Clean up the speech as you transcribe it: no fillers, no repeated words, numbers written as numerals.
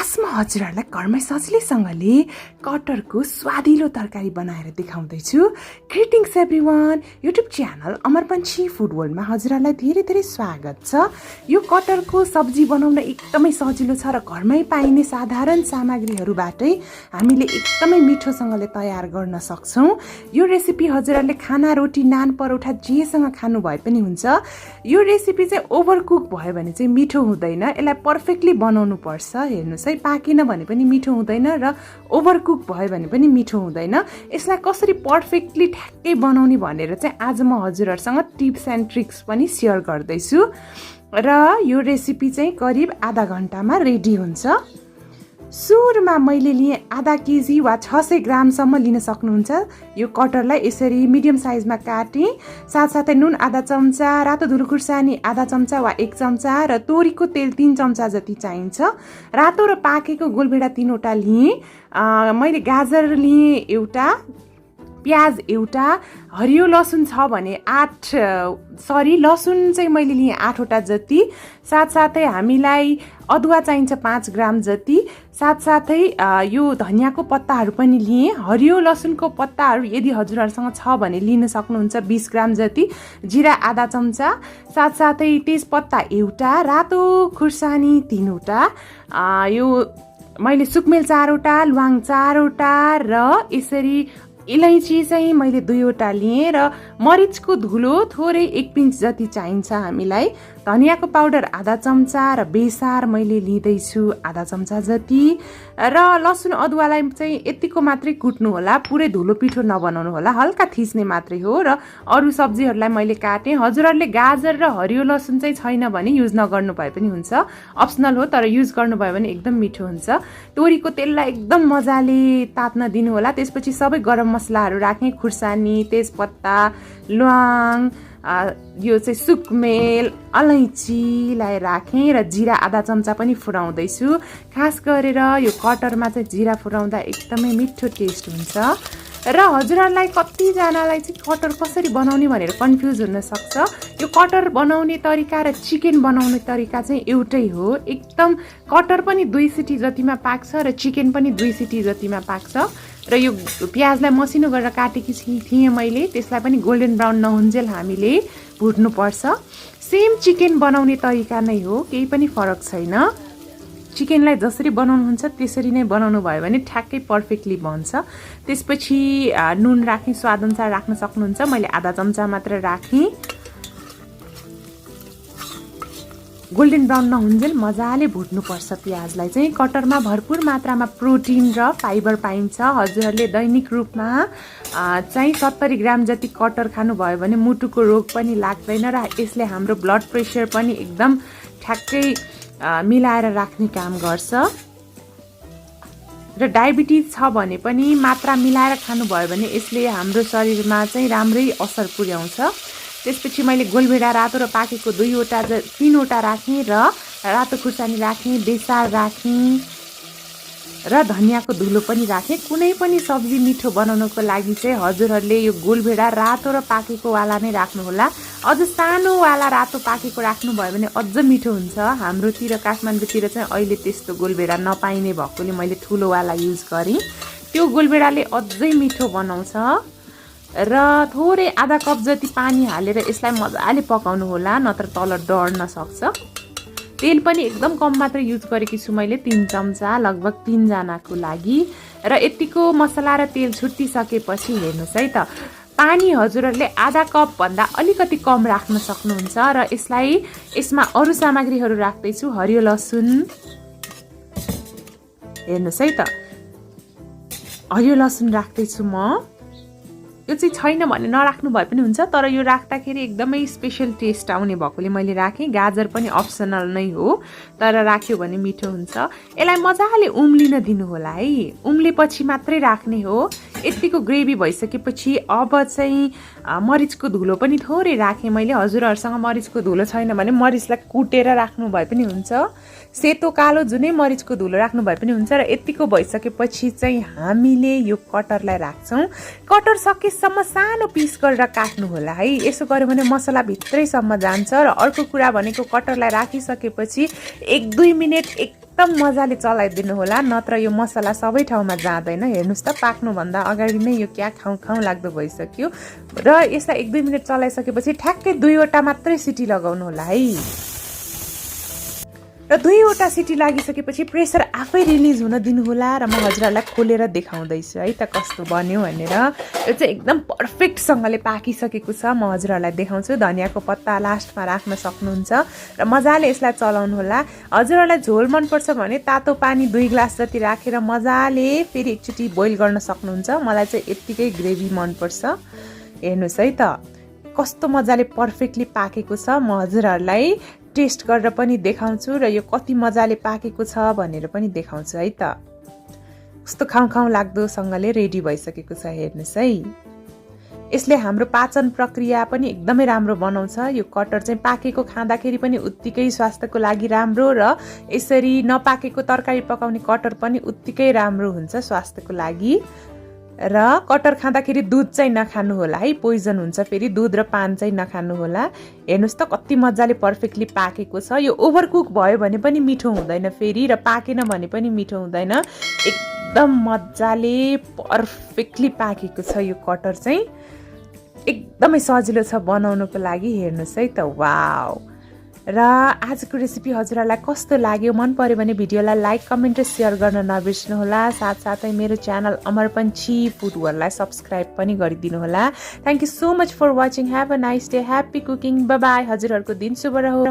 आज म हजुरहरूलाई घरमै सजिलैसँगले कटरको स्वादिलो तरकारी बनाएर देखाउँदैछु। Greetings everyone, YouTube channel Amarpanchhi food वर्ल्डमा हजुरहरूलाई धेरै धेरै स्वागत छ। यो कटरको सब्जी बनाउन एकदमै सजिलो छ र घरमै पाइने साधारण सामग्रीहरूबाटै हामीले एकदमै मिठोसँगले तयार गर्न सक्छौँ। यो रेसिपी हजुरहरूले खाना, रोटी, नान, परोठा जेसँग खानु भए पनि हुन्छ। यो रेसिपी चाहिँ ओभरकुक भयो भने चाहिँ मिठो हुँदैन, यसलाई पर्फेक्टली बनाउनु पर्छ। हेर्नुहोस् है, पाकेन भने पनि मिठो हुँदैन र ओभरकुक भयो भने पनि मिठो हुँदैन। यसलाई कसरी पर्फेक्टली ठ्याक्कै बनाउने भनेर चाहिँ आज म हजुरहरूसँग टिप्स एन्ड ट्रिक्स पनि सेयर गर्दैछु र यो रेसिपी चाहिँ करिब आधा घन्टामा रेडी हुन्छ। सुरुमा मैले लिएँ आधा केजी वा 600 ग्रामसम्म लिन सक्नुहुन्छ। यो कटरलाई यसरी मिडियम साइजमा काटेँ। साथसाथै नुन आधा चम्चा, रातो धुलो खुर्सानी आधा चम्चा वा 1 चम्चा र तोरीको तेल 3 चम्चा जति चाहिन्छ। रातो र पाकेको गोलभेडा 3वटा लिएँ। मैले गाजर लिएँ एउटा, प्याज एउटा, हरियो लसुन छ भने लसुन चाहिँ मैले लिएँ 8वटा जति। साथसाथै हामीलाई अदुवा चाहिन्छ 5 ग्राम जति। साथसाथै यो धनियाँको पत्ताहरू पनि लिएँ। हरियो लसुनको पत्ताहरू यदि हजुरहरूसँग छ भने लिन सक्नुहुन्छ 20 ग्राम जति। जिरा आधा चम्चा, साथसाथै तेजपत्ता एउटा, रातो खुर्सानी 3वटा, यो मैले सुकमेल 4वटा, ल्वाङ 4वटा र यसरी इलाइची चाहिँ मैले 2वटा लिएँ र मरिचको धुलो थोरै 1 पिन्च जति चाहिन्छ हामीलाई। धनियाँको पाउडर आधा चम्चा र बेसार मैले लिँदैछु आधा चम्चा जति। र लसुन अदुवालाई चाहिँ यतिको मात्रै कुट्नु होला, पुरै धुलो पिठो नबनाउनु होला, हल्का थिच्ने मात्रै हो। र अरू सब्जीहरूलाई मैले काटेँ। हजुरहरूले गाजर र हरियो लसुन चाहिँ छैन भने युज नगर्नु भए पनि हुन्छ, अप्सनल हो, तर युज गर्नुभयो भने एकदम मिठो हुन्छ। तोरीको तेललाई एकदम मजाले तात्न दिनु होला। त्यसपछि सबै गरम मसलाहरू राखेँ, खुर्सानी, तेजपत्ता, ल्वाङ, यो चाहिँ सुकमेल, अलैँचीलाई राखेँ र जिरा आधा चम्चा पनि फुराउँदैछु। खास गरेर यो कटरमा चाहिँ जिरा फुराउँदा एकदमै मिठो टेस्ट हुन्छ। र हजुरहरूलाई कतिजनालाई चाहिँ कटर कसरी बनाउने भनेर कन्फ्युज हुन सक्छ। यो कटर बनाउने तरिका र चिकन बनाउने तरिका चाहिँ एउटै हो। एकदम कटर पनि 2 सिटी जतिमा पाक्छ र चिकन पनि 2 सिटी जतिमा पाक्छ। र यो प्याजलाई मसिनो गरेर काटेकी थिएँ मैले, त्यसलाई पनि गोल्डन ब्राउन नहुन्जेल हामीले भुट्नुपर्छ। सेम चिकन बनाउने तरिका नै हो, केही पनि फरक छैन। चिकनलाई जसरी बनाउनुहुन्छ त्यसरी नै बनाउनु भयो भने ठ्याक्कै पर्फेक्टली बन्छ। त्यसपछि नुन राख्ने स्वादअनुसार राख्न सक्नुहुन्छ। मैले आधा चम्चा मात्र राखेँ। गोल्डन ब्राउन नहुन्जेल मजाले भुट्नुपर्छ प्याजलाई चाहिँ। कटरमा भरपुर मात्रामा प्रोटिन र फाइबर पाइन्छ। हजुरहरूले दैनिक रूपमा चाहिँ 70 ग्राम जति कटर खानुभयो भने मुटुको रोग पनि लाग्दैन र यसले हाम्रो ब्लड प्रेसर पनि एकदम ठ्याक्कै मिलाएर राख्ने काम गर्छ। र डायबिटिज छ भने पनि मात्रा मिलाएर खानुभयो भने यसले हाम्रो शरीरमा चाहिँ राम्रै असर पुर्याउँछ। त्यसपछि मैले गोलभेडा रातो र पाकेको 3वटा राखेँ र रातो खुर्सानी राखेँ, बेसार राखेँ र धनियाँको धुलो पनि राखेँ। कुनै पनि सब्जी मिठो बनाउनको लागि चाहिँ हजुरहरूले यो गोलभेडा रातो र पाकेको वाला नै राख्नुहोला। अझ सानोवाला रातो पाकेको राख्नुभयो भने अझ मिठो हुन्छ। हाम्रोतिर काठमाडौँतिर चाहिँ अहिले त्यस्तो गोलभेडा नपाइने भएकोले मैले ठुलोवाला युज गरेँ। त्यो गोलभेडाले अझै मिठो बनाउँछ। र थोरै आधा कप जति पानी हालेर यसलाई मजाले पकाउनु होला, नत्र तल डढ्न सक्छ। तेल पनि एकदम कम मात्र युज गरेकी छु मैले, 3 चम्चा लगभग 3 जनाको लागि। र यतिको मसला र तेल छुट्टिसकेपछि हेर्नुहोस् है त, पानी हजुरहरूले आधा कप भन्दा अलिकति कम राख्न सक्नुहुन्छ। र यसमा अरू सामग्रीहरू राख्दैछु। हरियो लसुन हेर्नुहोस् है त, हरियो लसुन राख्दैछु म। यो चाहिँ छैन भने नराख्नु भए पनि हुन्छ, तर यो राख्दाखेरि एकदमै स्पेशल टेस्ट आउने भएकोले मैले राखेँ। गाजर पनि अप्सनल नै हो, तर राख्यो भने मिठो हुन्छ। यसलाई मजाले उम्लिन दिनु होला है, उम्लेपछि मात्रै राख्ने हो। यतिको ग्रेभी भइसकेपछि अब चाहिँ मरिचको धुलो पनि थोरै राखेँ मैले। हजुरहरूसँग मरिचको धुलो छैन भने मरिचलाई कुटेर राख्नु भए पनि हुन्छ। सेतो कालो जुनै मरिचको धुलो राख्नु भए पनि हुन्छ। र यतिको भइसकेपछि चाहिँ हामीले यो कटरलाई राख्छौँ। कटर सकेसम्म सानो पिस गरेर काट्नु होला है। यसो गर्यो भने मसला भित्रैसम्म जान्छ। र अर्को कुरा भनेको कटरलाई राखिसकेपछि 1-2 मिनेट एकदम मजाले चलाइदिनु होला, नत्र यो मसला सबै ठाउँमा जाँदैन। हेर्नुस् त, पाक्नुभन्दा अगाडि नै यो क्या खाउँ लाग्दो भइसक्यो र यसलाई 1-2 मिनट चलाइसकेपछि ठ्याक्कै 2वटा मात्रै सिटी लगाउनु होला है। र 2वटा सिटी लागिसकेपछि प्रेसर आफै रिलिज हुन दिनुहोला र म हजुरहरूलाई खोलेर देखाउँदैछु है त कस्तो बन्यो भनेर। यो चाहिँ एकदम पर्फेक्टसँगले पाकिसकेको छ। म हजुरहरूलाई देखाउँछु। धनियाँको पत्ता लास्टमा राख्न सक्नुहुन्छ र मजाले यसलाई चलाउनु होला। हजुरहरूलाई झोल मनपर्छ भने तातो पानी 2 ग्लास जति राखेर मजाले फेरि एकचोटि बोइल गर्न सक्नुहुन्छ। मलाई चाहिँ यत्तिकै ग्रेभी मनपर्छ। हेर्नुहोस् है त कस्तो मजाले पर्फेक्टली पाकेको छ। म हजुरहरूलाई टेस्ट गरेर पनि देखाउँछु र यो कति मजाले पाकेको छ भनेर पनि देखाउँछु है त। कस्तो खाउँ लाग्दोसँगले रेडी भइसकेको छ। हेर्नुहोस् है, यसले हाम्रो पाचन प्रक्रिया पनि एकदमै राम्रो बनाउँछ। यो कटर चाहिँ पाकेको खाँदाखेरि पनि उत्तिकै स्वास्थ्यको लागि राम्रो र यसरी नपाकेको तरकारी पकाउने कटर पनि उत्तिकै राम्रो हुन्छ स्वास्थ्यको लागि। र कटर खाँदाखेरि दुध चाहिँ नखानु होला है, पोइजन हुन्छ फेरि। दुध र पान चाहिँ नखानु होला। हेर्नुहोस् त कति मजाले पर्फेक्टली पाकेको छ। यो ओभरकुक भयो भने पनि मिठो हुँदैन फेरि, र पाकेन भने पनि मिठो हुँदैन। एकदम मजाले पर्फेक्टली पाकेको छ यो कटर चाहिँ। एकदमै सजिलो छ बनाउनको लागि। हेर्नुहोस् है त, वाउ। र आजको रेसिपी हजुरहरूलाई कस्तो लाग्यो, मन पर्यो भने भिडियोलाई लाइक, कमेन्ट र सेयर गर्न नबिर्स्नुहोला। साथसाथै मेरो च्यानल अमरपन्ची फुड वर्ल्डलाई सब्सक्राइब पनि गरिदिनु होला। Thank you so much for watching. Have a nice day, happy cooking, bye bye. हजुरहरूको दिन शुभ रहोस्।